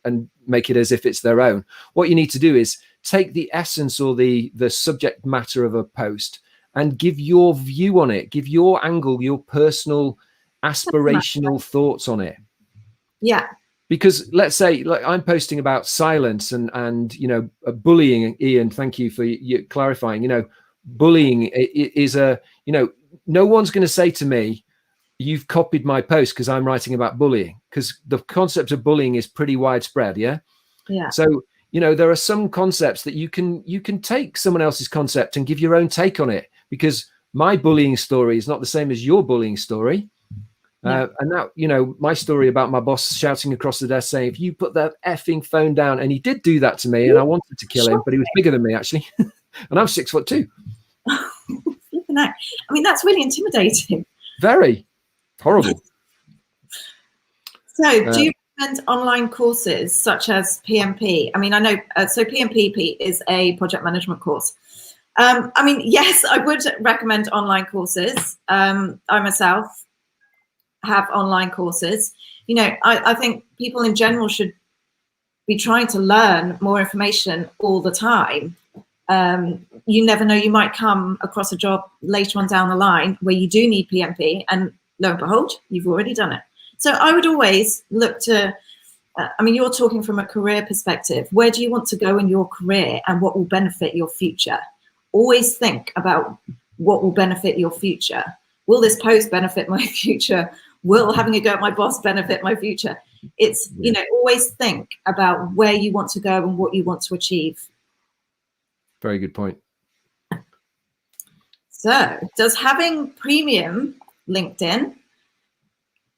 make it as if it's their own. What you need to do is take the essence or the subject matter of a post and give your view on it, give your angle, your personal aspirational thoughts on it. Yeah. Because let's say, like, I'm posting about silence and you know, bullying. Ian, thank you for you clarifying. You know, bullying is a, you know, no one's going to say to me, you've copied my post because I'm writing about bullying, because the concept of bullying is pretty widespread. Yeah. So, you know, there are some concepts that you can take someone else's concept and give your own take on it, because my bullying story is not the same as your bullying story. And that, you know, my story about my boss shouting across the desk saying, if you put that effing phone down, and he did do that to me, and I wanted to kill him, but he was bigger than me actually. And I'm 6'2". I mean, that's really intimidating. Very horrible. So do you recommend online courses such as PMP? I mean, I know, so PMP is a project management course. I mean, yes, I would recommend online courses. I myself have online courses. You know, I think people in general should be trying to learn more information all the time. You never know, you might come across a job later on down the line where you do need PMP, and lo and behold, you've already done it. So I would always look to, I mean, you're talking from a career perspective. Where do you want to go in your career and what will benefit your future? Always think about what will benefit your future. Will this post benefit my future? Will having a go at my boss benefit my future? It's, you know, always think about where you want to go and what you want to achieve. Very good point. So does having premium LinkedIn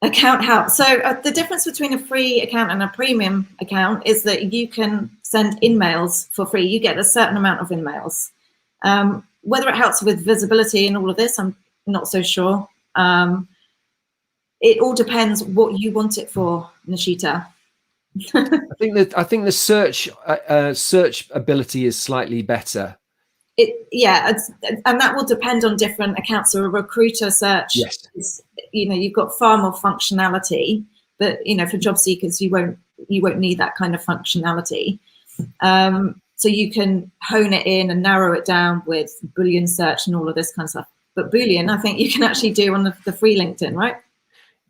account help? So the difference between a free account and a premium account is that you can send in-mails for free. You get a certain amount of in-mails. Whether it helps with visibility and all of this, I'm not so sure. It all depends what you want it for, Nishita. I think the search ability is slightly better. And that will depend on different accounts. So a recruiter search, yes, is, you know, you've got far more functionality, but you know, for job seekers, you won't need that kind of functionality. So you can hone it in and narrow it down with Boolean search and all of this kind of stuff. But Boolean, I think you can actually do on the free LinkedIn, right?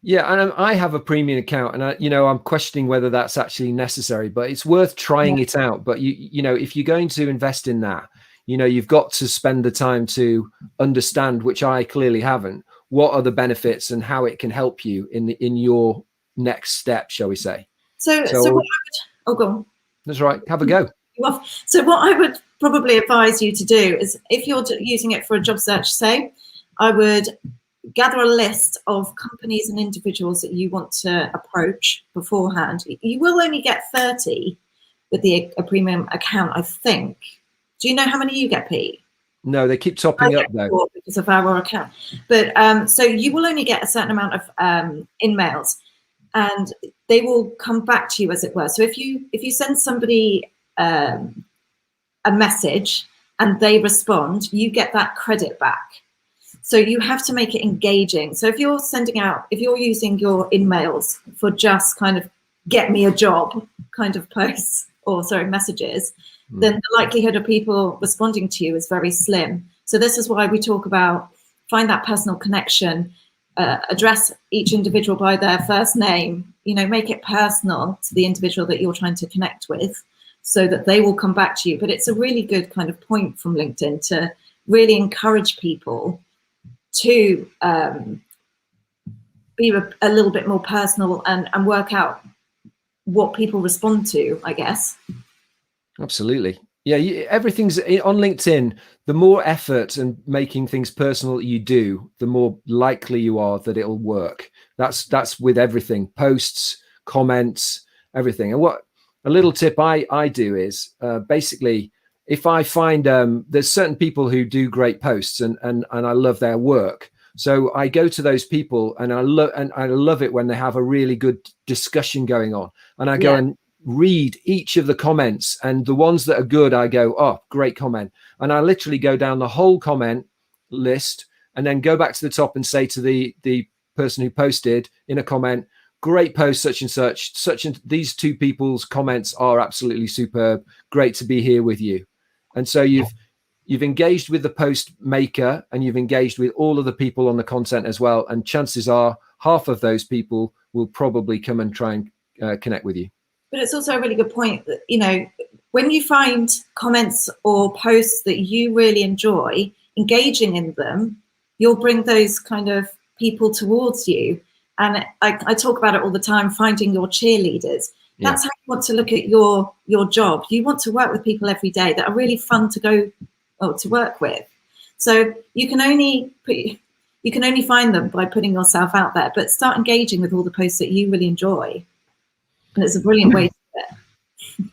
Yeah, and I have a premium account, and I'm questioning whether that's actually necessary, but it's worth trying it out. But you know, if you're going to invest in that, you know, you've got to spend the time to understand, which I clearly haven't, what are the benefits and how it can help you in your next step, shall we say? So what I would, oh, go on. That's right. Have a go. So what I would probably advise you to do is, if you're using it for a job search, say, I would gather a list of companies and individuals that you want to approach beforehand. You will only get 30 with a premium account, I think. Do you know how many you get, Pete? No, they keep topping up though. Because of our account. But so you will only get a certain amount of in-mails, and they will come back to you, as it were. So if you send somebody a message and they respond, you get that credit back. So you have to make it engaging. So if you're using your in-mails for just kind of get me a job kind of posts, or messages, then the likelihood of people responding to you is very slim. So this is why we talk about find that personal connection, address each individual by their first name, you know, make it personal to the individual that you're trying to connect with, so that they will come back to you. But it's a really good kind of point from LinkedIn to really encourage people to be a little bit more personal and work out what people respond to, I guess. Absolutely. Yeah, everything's on LinkedIn. The more effort and making things personal you do, the more likely you are that it'll work. That's with everything, posts, comments, everything. And what a little tip I do is basically, if I find there's certain people who do great posts and I love their work, so I go to those people and I love it when they have a really good discussion going on, and I go and read each of the comments, and the ones that are good, I go, oh, great comment, and I literally go down the whole comment list and then go back to the top and say to the person who posted in a comment, great post, such and such, and these two people's comments are absolutely superb. Great to be here with you. And so you've engaged with the post maker, and you've engaged with all of the people on the content as well. And chances are half of those people will probably come and try and connect with you. But it's also a really good point that, you know, when you find comments or posts that you really enjoy, engaging in them, you'll bring those kind of people towards you. And I talk about it all the time, finding your cheerleaders. That's how you want to look at your job. You want to work with people every day that are really fun to go to work with. So you can only find them by putting yourself out there, but start engaging with all the posts that you really enjoy. And it's a brilliant way to do it.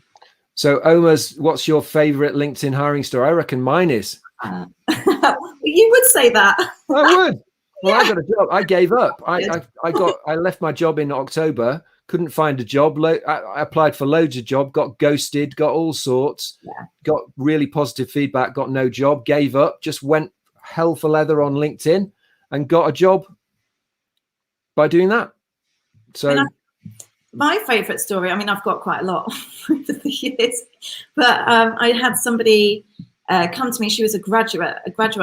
So Omar's, what's your favorite LinkedIn hiring story? I reckon mine is. You would say that. I would. Well, I got a job. I gave up. I left my job in October, couldn't find a job. I applied for loads of jobs, got ghosted, got all sorts, got really positive feedback, got no job, gave up, just went hell for leather on LinkedIn and got a job by doing that. So my favorite story, I mean, I've got quite a lot over the years, but I had somebody come to me. She was a graduate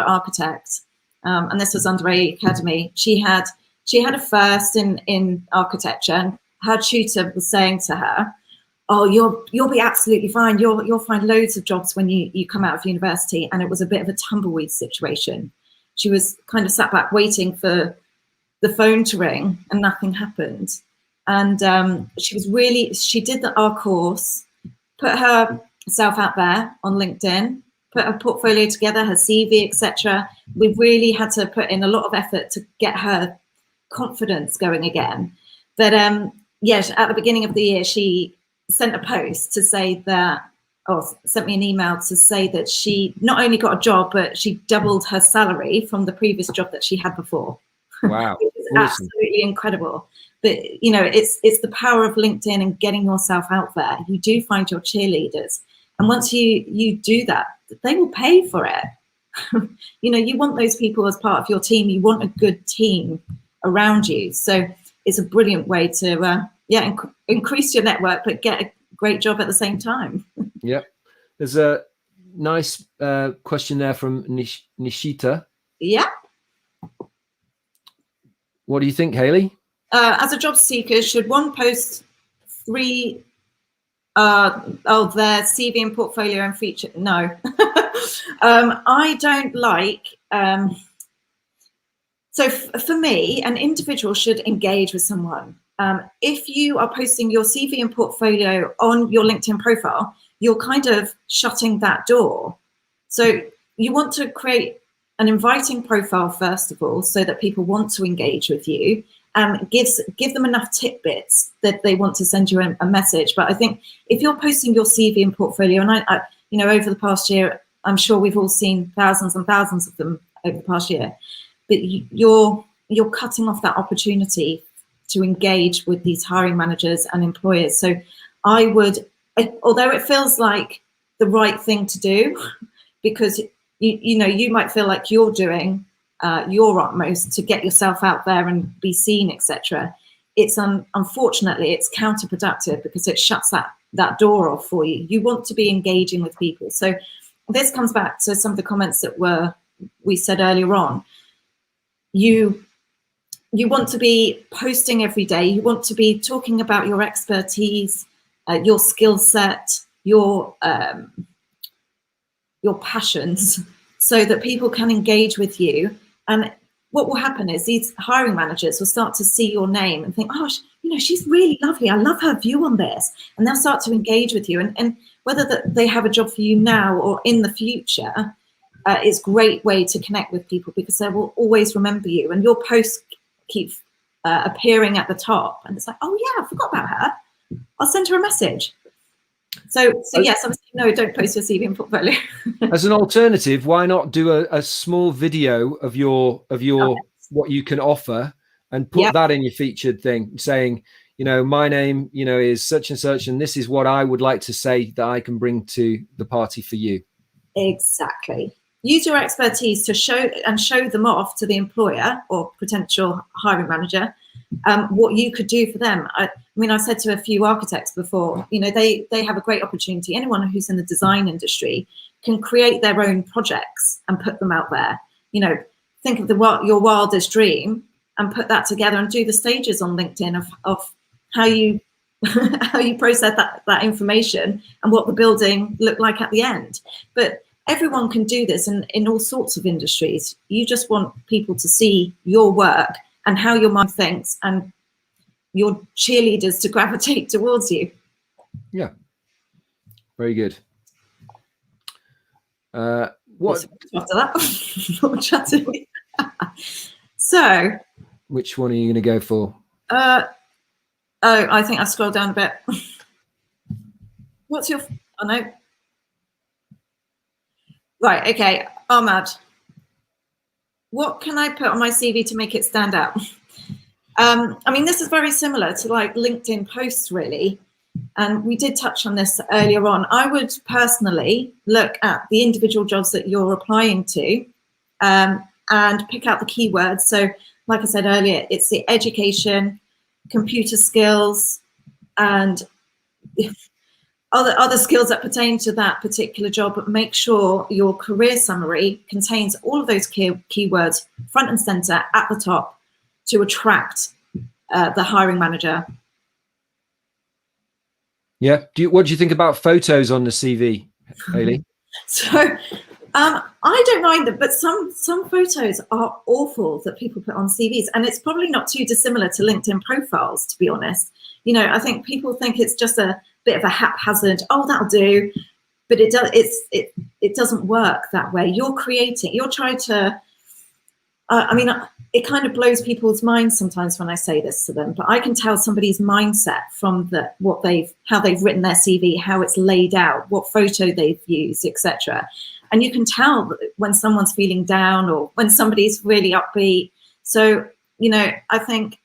architect, and this was under AE Academy. She had a first in architecture, and her tutor was saying to her, "Oh, you'll be absolutely fine. You'll find loads of jobs when you come out of university." And it was a bit of a tumbleweed situation. She was kind of sat back waiting for the phone to ring, and nothing happened. And she did our course, put herself out there on LinkedIn, put her portfolio together, her CV, etc. We really had to put in a lot of effort to get her confidence going again. But yes, at the beginning of the year, she sent a post to say that, or sent me an email to say that she not only got a job, but she doubled her salary from the previous job that she had before. Wow. Which is absolutely incredible. But, you know, it's the power of LinkedIn and getting yourself out there. You do find your cheerleaders. And once you do that, they will pay for it. You know, you want those people as part of your team. You want a good team around you. So it's a brilliant way to, increase your network, but get a great job at the same time. Yeah. There's a nice question there from Nishita. Yeah. What do you think, Hayley? As a job seeker, should one post their CV and portfolio and feature? No. I don't like. So for me, an individual should engage with someone. If you are posting your CV and portfolio on your LinkedIn profile, you're kind of shutting that door. So you want to create an inviting profile, first of all, so that people want to engage with you. Give them enough tidbits that they want to send you a message. But I think if you're posting your CV and portfolio, and I you know, over the past year, I'm sure we've all seen thousands and thousands of them over the past year, but you're cutting off that opportunity to engage with these hiring managers and employers. So I would, although it feels like the right thing to do, because you know, you might feel like you're doing your utmost to get yourself out there and be seen, etc. It's unfortunately it's counterproductive because it shuts that door off for you. You want to be engaging with people. So this comes back to some of the comments that we said earlier on. You want to be posting every day. You want to be talking about your expertise, your skill set, your passions, so that people can engage with you. And what will happen is these hiring managers will start to see your name and think, oh, you know, she's really lovely. I love her view on this. And they'll start to engage with you. And whether they have a job for you now or in the future, it's a great way to connect with people because they will always remember you. And your posts keep appearing at the top. And it's like, oh, yeah, I forgot about her. I'll send her a message. So yes, obviously, no, don't post your CV and portfolio. As an alternative, why not do a small video of your what you can offer and put that in your featured thing, saying, you know, my name, you know, is such and such, and this is what I would like to say that I can bring to the party for you. Exactly. Use your expertise to show them off to the employer or potential hiring manager what you could do for them. I mean, I've said to a few architects before, you know, they have a great opportunity. Anyone who's in the design industry can create their own projects and put them out there. You know, think of your wildest dream and put that together and do the stages on LinkedIn of how you how you process that information and what the building looked like at the end. But everyone can do this in all sorts of industries. You just want people to see your work and how your mind thinks and your cheerleaders to gravitate towards you. Yeah, very good. What after that? Not chatting. So, which one are you going to go for? I think I scrolled down a bit. What's your? Oh no. Right. Okay, Ahmad. What can I put on my CV to make it stand out? I mean, this is very similar to like LinkedIn posts, really. And we did touch on this earlier on. I would personally look at the individual jobs that you're applying to, and pick out the keywords. So like I said earlier, it's the education, computer skills, and other skills that pertain to that particular job. But make sure your career summary contains all of those keywords front and center at the top to attract the hiring manager. Yeah. What do you think about photos on the CV, Hayley? So I don't mind them, but some photos are awful that people put on CVs, and it's probably not too dissimilar to LinkedIn profiles, to be honest. You know, I think people think it's just a bit of a haphazard, oh, that'll do, but it doesn't work that way. You're trying to, I mean, it kind of blows people's minds sometimes when I say this to them, but I can tell somebody's mindset from how they've written their CV, how it's laid out, what photo they've used, etc. And you can tell when someone's feeling down or when somebody's really upbeat. So, you know, I think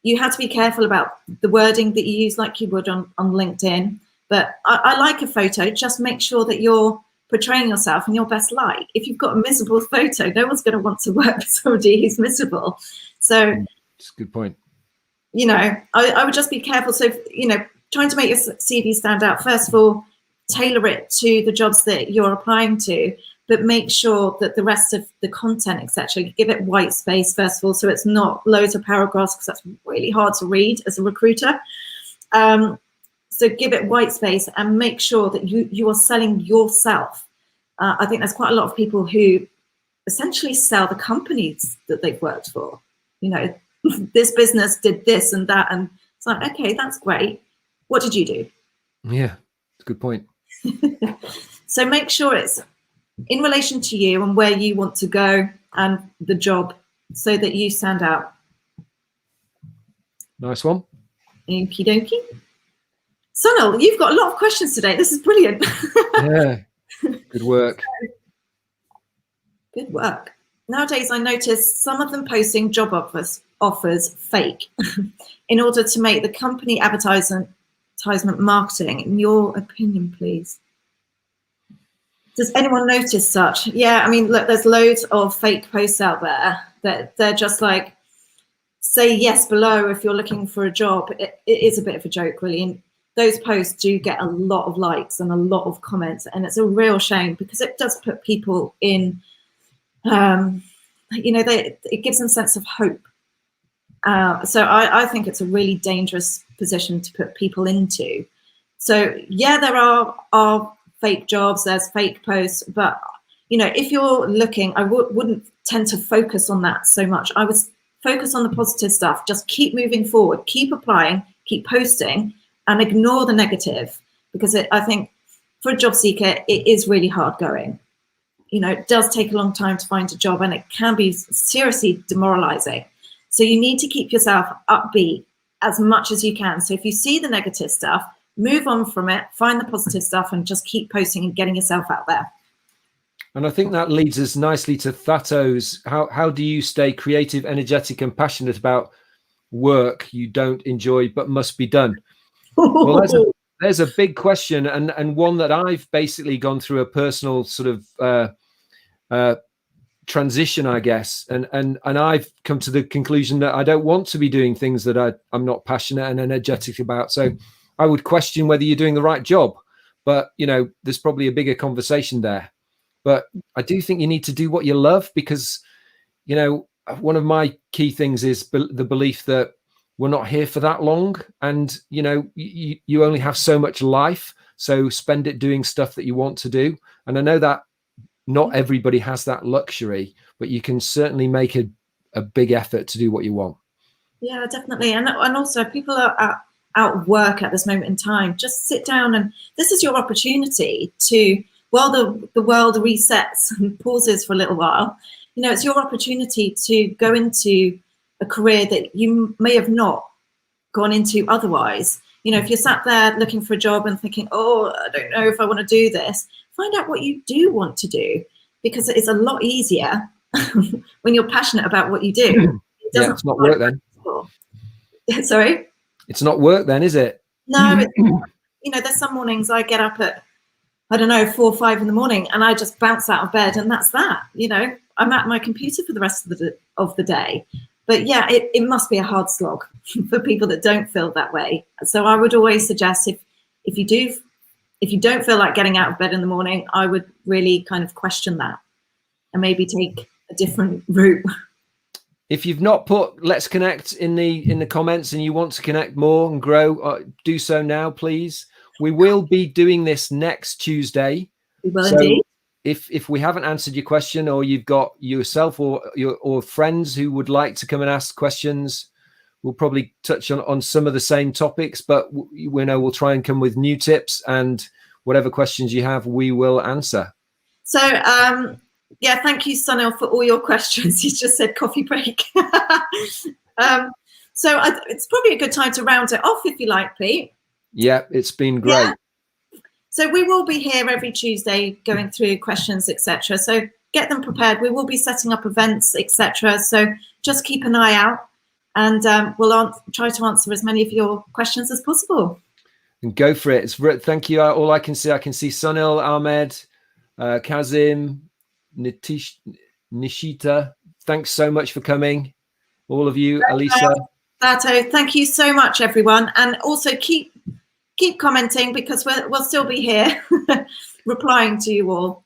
you have to be careful about the wording that you use, like you would on LinkedIn. But I like a photo. Just make sure that you're portraying yourself in your best light. If you've got a miserable photo, no one's going to want to work with somebody who's miserable. So that's a good point. You know, I would just be careful. So, you know, trying to make your CV stand out, first of all, tailor it to the jobs that you're applying to, but make sure that the rest of the content, etc., give it white space, first of all, so it's not loads of paragraphs, because that's really hard to read as a recruiter. So give it white space and make sure that you are selling yourself. I think there's quite a lot of people who essentially sell the companies that they've worked for. You know, this business did this and that, and it's like, okay, that's great. What did you do? Yeah, it's a good point. So make sure it's in relation to you and where you want to go and the job, so that you stand out. Nice one. Okie dokie. Sunil, you've got a lot of questions today. This is brilliant. Yeah, good work. Good work. Nowadays, I notice some of them posting job offers fake in order to make the company advertisement marketing. In your opinion, please. Does anyone notice such? Yeah, I mean, look, there's loads of fake posts out there that they're just like, say yes below if you're looking for a job. It is a bit of a joke, really. And those posts do get a lot of likes and a lot of comments, and it's a real shame, because it does put people in, you know, it gives them a sense of hope. So I think it's a really dangerous position to put people into. So yeah, there are fake jobs, there's fake posts, but you know, if you're looking, I wouldn't tend to focus on that so much. I would focus on the positive stuff. Just keep moving forward, keep applying, keep posting, and ignore the negative, because I think for a job seeker, it is really hard going. You know, it does take a long time to find a job, and it can be seriously demoralizing. So you need to keep yourself upbeat as much as you can. So if you see the negative stuff, move on from it, find the positive stuff, and just keep posting and getting yourself out there. And I think that leads us nicely to Thato's. How do you stay creative, energetic, and passionate about work you don't enjoy but must be done? Well, there's a big question, and one that I've basically gone through a personal sort of transition, I guess, and I've come to the conclusion that I don't want to be doing things that I'm not passionate and energetic about. So I would question whether you're doing the right job, but you know, there's probably a bigger conversation there. But I do think you need to do what you love, because you know, one of my key things is the belief that we're not here for that long, and you know, you only have so much life, so spend it doing stuff that you want to do. And I know that not everybody has that luxury, but you can certainly make a big effort to do what you want. Yeah, definitely. And also, people are out of work at this moment in time. Just sit down, and this is your opportunity to, while the world resets and pauses for a little while, you know, it's your opportunity to go into a career that you may have not gone into otherwise. You know, if you're sat there looking for a job and thinking, oh, I don't know if I want to do this, find out what you do want to do, because it's a lot easier when you're passionate about what you do. Yeah, it's not work then. Sorry? It's not work then, is it? No, there's some mornings I get up at, I don't know, 4 or 5 in the morning, and I just bounce out of bed, and that's that. I'm at my computer for the rest of the day. But yeah, it must be a hard slog for people that don't feel that way. So I would always suggest if you don't feel like getting out of bed in the morning, I would really kind of question that and maybe take a different route. If you've not put "Let's connect" in the comments and you want to connect more and grow, do so now, please. We will be doing this next Tuesday. We will indeed. If we haven't answered your question, or you've got yourself or friends who would like to come and ask questions, we'll probably touch on some of the same topics, but we'll try and come with new tips, and whatever questions you have, we will answer. So yeah, thank you, Sunil, for all your questions. He's just said coffee break. So it's probably a good time to round it off, if you like, Pete. Yeah, it's been great. Yeah. So we will be here every Tuesday going through questions, etc. So get them prepared. We will be setting up events, etc. So just keep an eye out, and we'll try to answer as many of your questions as possible. And go for it. Thank you. All I can see Sunil, Ahmed, Kazim, Nishita. Thanks so much for coming, all of you. Alisa. Dato, thank you so much, everyone, and also keep commenting, because we'll still be here replying to you all.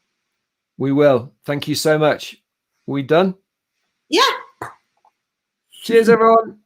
We will. Thank you so much. We done? Yeah. Cheers, everyone.